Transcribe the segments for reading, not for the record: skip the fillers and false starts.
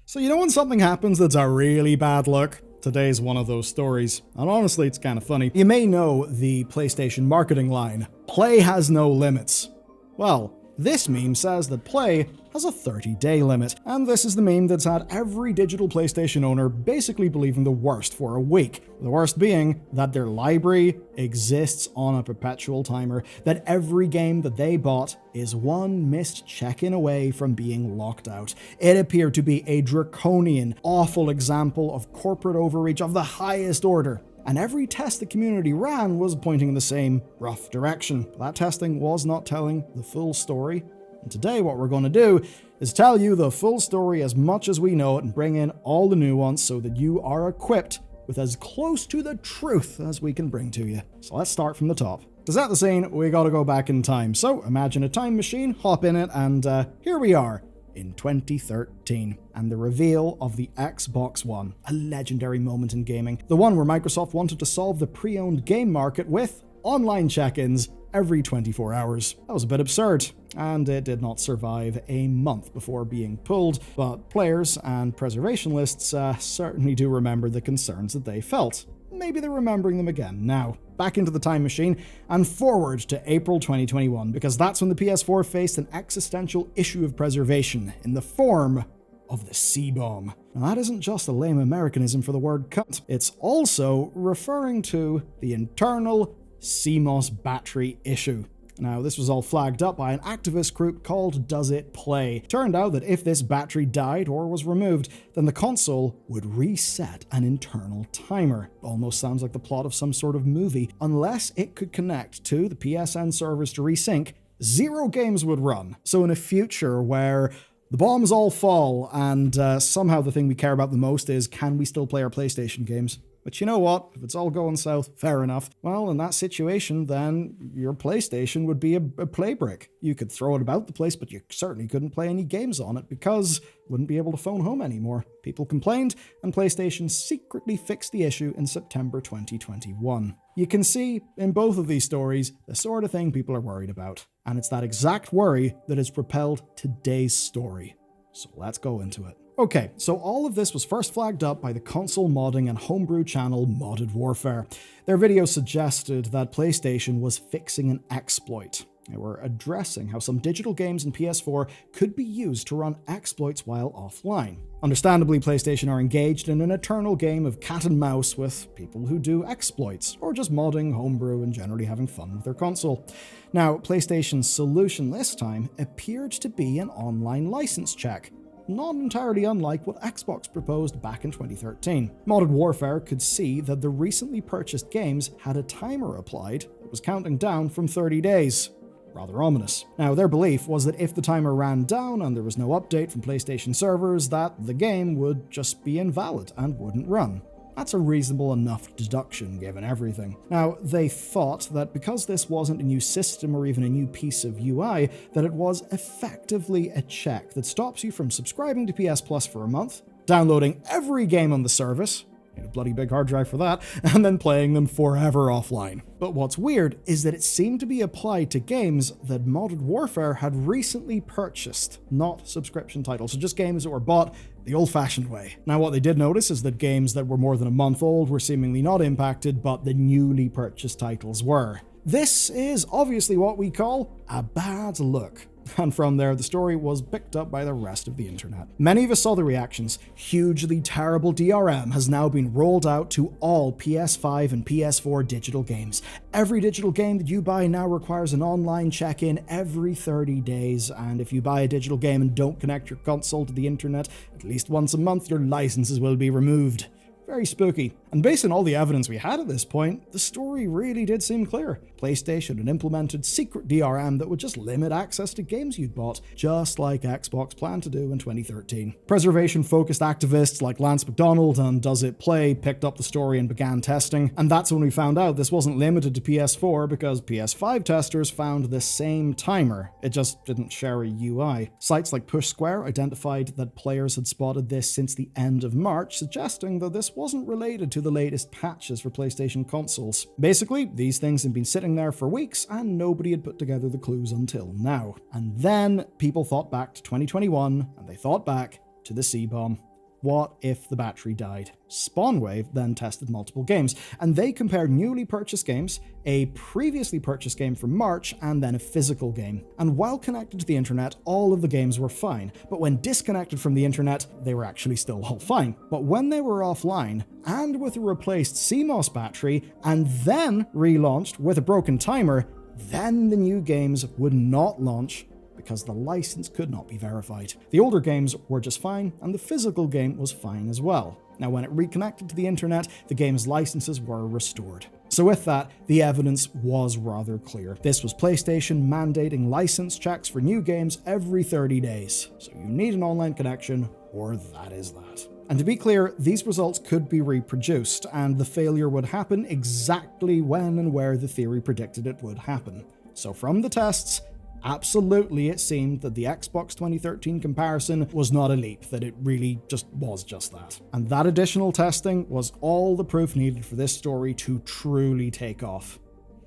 So you know when something happens that's a really bad look? Today's one of those stories, and honestly it's kind of funny. You may know the PlayStation marketing line, "Play has no limits." Well, this meme says that play has a 30-day limit, and this is the meme that's had every digital PlayStation owner basically believing the worst for a week. The worst being that their library exists on a perpetual timer, that every game that they bought is one missed check-in away from being locked out. It appeared to be a draconian, awful example of corporate overreach of the highest order. And every test the community ran was pointing in the same rough direction. But that testing was not telling the full story. And today what we're going to do is tell you the full story as much as we know it and bring in all the nuance so that you are equipped with as close to the truth as we can bring to you. So let's start from the top. To set the scene, we gotta go back in time. So imagine a time machine, hop in it, and here we are in 2013, and the reveal of the Xbox One, a legendary moment in gaming, the one where Microsoft wanted to solve the pre-owned game market with online check-ins every 24 hours. That was a bit absurd, and it did not survive a month before being pulled, but players and preservation lists certainly do remember the concerns that they felt. Maybe they're remembering them again now. Back into the time machine and forward to April 2021, because that's when the PS4 faced an existential issue of preservation in the form of the C-bomb. Now that isn't just a lame Americanism for the word cunt, it's also referring to the internal CMOS battery issue. Now, this was all flagged up by an activist group called Does It Play. Turned out that if this battery died or was removed, then the console would reset an internal timer. Almost sounds like the plot of some sort of movie. Unless it could connect to the PSN servers to resync, 0 games would run. So in a future where the bombs all fall and somehow the thing we care about the most is, can we still play our PlayStation games? But you know what? If it's all going south, fair enough. Well, in that situation, then your PlayStation would be a play brick. You could throw it about the place, but you certainly couldn't play any games on it because you wouldn't be able to phone home anymore. People complained, and PlayStation secretly fixed the issue in September 2021. You can see in both of these stories the sort of thing people are worried about. And it's that exact worry that has propelled today's story. So let's go into it. Okay, so all of this was first flagged up by the console modding and homebrew channel Modded Warfare. Their video suggested that PlayStation was fixing an exploit. They were addressing how some digital games in PS4 could be used to run exploits while offline. Understandably, PlayStation are engaged in an eternal game of cat and mouse with people who do exploits, or just modding, homebrew, and generally having fun with their console. Now, PlayStation's solution this time appeared to be an online license check, not entirely unlike what Xbox proposed back in 2013. Modded Warfare could see that the recently purchased games had a timer applied that was counting down from 30 days. Rather ominous. Now, their belief was that if the timer ran down and there was no update from PlayStation servers, that the game would just be invalid and wouldn't run. That's a reasonable enough deduction given everything. Now, they thought that because this wasn't a new system or even a new piece of UI, that it was effectively a check that stops you from subscribing to PS Plus for a month, downloading every game on the service, a bloody big hard drive for that, and then playing them forever offline. But what's weird is that it seemed to be applied to games that Modded Warfare had recently purchased, not subscription titles, so just games that were bought the old-fashioned way. Now, what they did notice is that games that were more than a month old were seemingly not impacted, but the newly purchased titles were. This is obviously what we call a bad look. And from there, the story was picked up by the rest of the internet. Many of us saw the reactions. Hugely terrible DRM has now been rolled out to all PS5 and PS4 digital games. Every digital game that you buy now requires an online check-in every 30 days, and if you buy a digital game and don't connect your console to the internet at least once a month, your licenses will be removed. Very spooky. And based on all the evidence we had at this point, the story really did seem clear. PlayStation had implemented secret DRM that would just limit access to games you'd bought, just like Xbox planned to do in 2013. Preservation-focused activists like Lance McDonald and Does It Play picked up the story and began testing, and that's when we found out this wasn't limited to PS4 because PS5 testers found the same timer. It just didn't share a UI. Sites like Push Square identified that players had spotted this since the end of March, suggesting that this wasn't related to the latest patches for PlayStation consoles. Basically, these things had been sitting there for weeks and nobody had put together the clues until now. And then people thought back to 2021 and they thought back to the C-bomb. What if the battery died? Spawnwave then tested multiple games, and they compared newly purchased games, a previously purchased game from March, and then a physical game. And while connected to the internet, all of the games were fine, but when disconnected from the internet, they were actually still all fine. But when they were offline, and with a replaced CMOS battery, and then relaunched with a broken timer, then the new games would not launch because the license could not be verified. The older games were just fine, and the physical game was fine as well. Now, when it reconnected to the internet, the game's licenses were restored. So with that, the evidence was rather clear. This was PlayStation mandating license checks for new games every 30 days. So you need an online connection, or that is that. And to be clear, these results could be reproduced, and the failure would happen exactly when and where the theory predicted it would happen. So from the tests, absolutely it seemed that the Xbox 2013 comparison was not a leap, that it really was just that. And that additional testing was all the proof needed for this story to truly take off.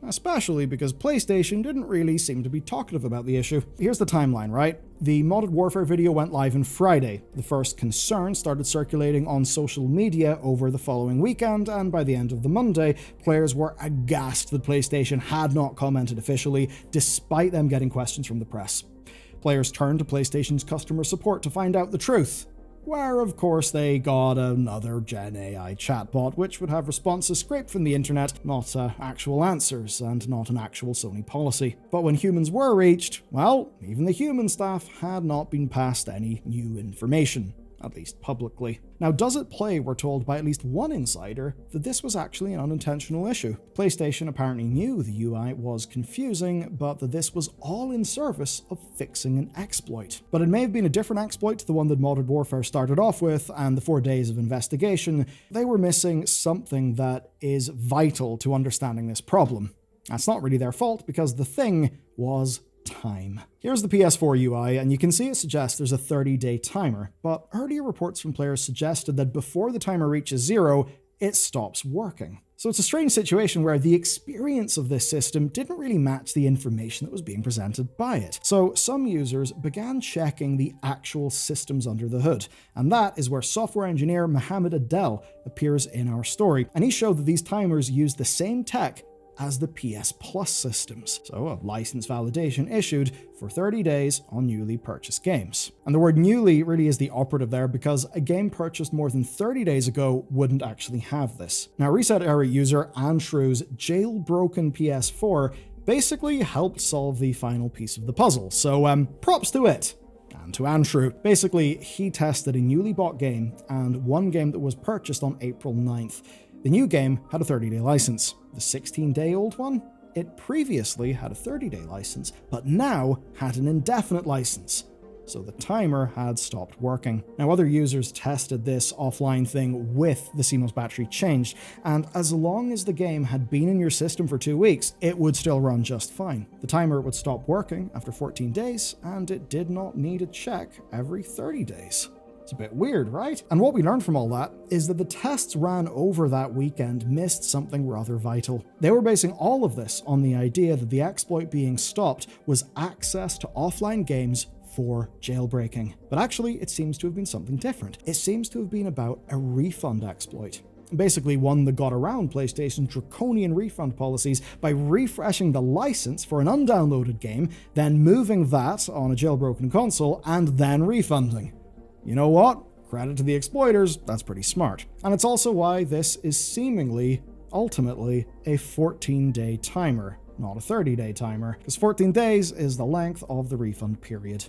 Especially because PlayStation didn't really seem to be talkative about the issue. Here's the timeline, right? The Modded Warfare video went live on Friday. The first concern started circulating on social media over the following weekend, and by the end of the Monday, players were aghast that PlayStation had not commented officially, despite them getting questions from the press. Players turned to PlayStation's customer support to find out the truth, where of course they got another Gen AI chatbot, which would have responses scraped from the internet, not actual answers, and not an actual Sony policy. But when humans were reached, well, even the human staff had not been passed any new information, at least publicly. Now, does it play, we're told by at least one insider, that this was actually an unintentional issue? PlayStation apparently knew the UI was confusing, but that this was all in service of fixing an exploit. But it may have been a different exploit to the one that Modded Warfare started off with, and the 4 days of investigation, they were missing something that is vital to understanding this problem. That's not really their fault, because the thing was time. Here's the PS4 UI, and you can see it suggests there's a 30-day timer, but earlier reports from players suggested that before the timer reaches 0, it stops working. So it's a strange situation where the experience of this system didn't really match the information that was being presented by it. So some users began checking the actual systems under the hood, and that is where software engineer Mohammed Adel appears in our story, and he showed that these timers use the same tech as the PS Plus systems, so a license validation issued for 30 days on newly purchased games. And the word newly really is the operative there, because a game purchased more than 30 days ago wouldn't actually have this. Now, Reset Era user Anshrew's jailbroken PS4 basically helped solve the final piece of the puzzle, so props to it. And to Anshrew. Basically, he tested a newly bought game and one game that was purchased on April 9th. The new game had a 30-day license. The 16-day-old one? It previously had a 30-day license, but now had an indefinite license. So the timer had stopped working. Now, other users tested this offline thing with the CMOS battery changed, and as long as the game had been in your system for 2 weeks, it would still run just fine. The timer would stop working after 14 days, and it did not need a check every 30 days. It's a bit weird, right? And what we learned from all that is that the tests ran over that weekend missed something rather vital. They were basing all of this on the idea that the exploit being stopped was access to offline games for jailbreaking. But actually, it seems to have been something different. It seems to have been about a refund exploit. Basically one that got around PlayStation's draconian refund policies by refreshing the license for an undownloaded game, then moving that on a jailbroken console, and then refunding. You know what? Credit to the exploiters, that's pretty smart. And it's also why this is seemingly, ultimately, a 14-day timer, not a 30-day timer, because 14 days is the length of the refund period.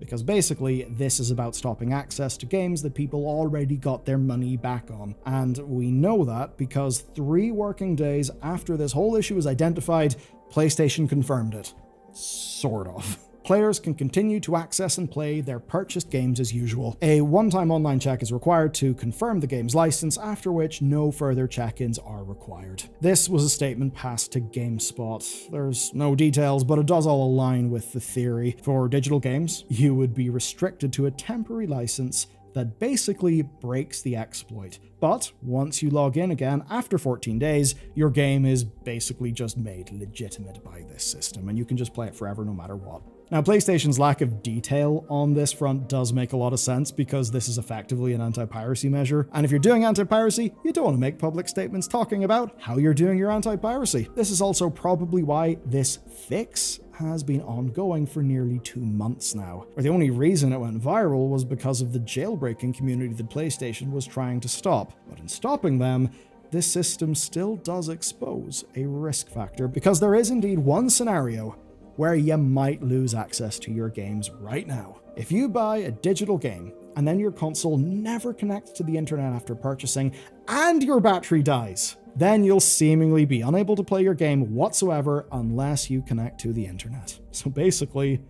Because basically, this is about stopping access to games that people already got their money back on. And we know that because 3 working days after this whole issue was identified, PlayStation confirmed it. Sort of. Players can continue to access and play their purchased games as usual. A one-time online check is required to confirm the game's license, after which no further check-ins are required. This was a statement passed to GameSpot. There's no details, but it does all align with the theory. For digital games, you would be restricted to a temporary license that basically breaks the exploit. But once you log in again after 14 days, your game is basically just made legitimate by this system, and you can just play it forever no matter what. Now, PlayStation's lack of detail on this front does make a lot of sense because this is effectively an anti-piracy measure. And if you're doing anti-piracy, you don't want to make public statements talking about how you're doing your anti-piracy. This is also probably why this fix has been ongoing for nearly 2 months now. Or the only reason it went viral was because of the jailbreaking community that PlayStation was trying to stop. But in stopping them, this system still does expose a risk factor because there is indeed one scenario where you might lose access to your games right now. If you buy a digital game and then your console never connects to the internet after purchasing and your battery dies, then you'll seemingly be unable to play your game whatsoever unless you connect to the internet. So basically,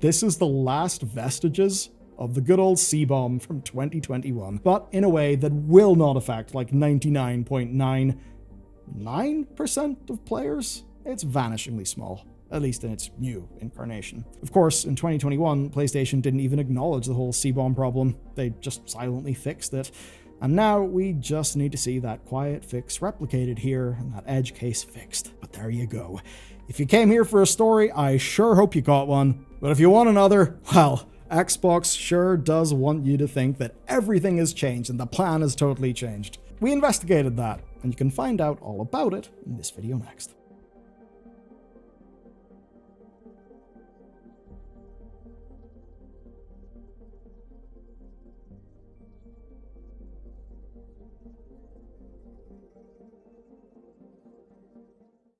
this is the last vestiges of the good old C-bomb from 2021, but in a way that will not affect like 99.99% of players. It's vanishingly small, at least in its new incarnation. Of course, in 2021, PlayStation didn't even acknowledge the whole C-bomb problem. They just silently fixed it. And now we just need to see that quiet fix replicated here and that edge case fixed. But there you go. If you came here for a story, I sure hope you got one. But if you want another, well, Xbox sure does want you to think that everything has changed and the plan has totally changed. We investigated that, and you can find out all about it in this video next.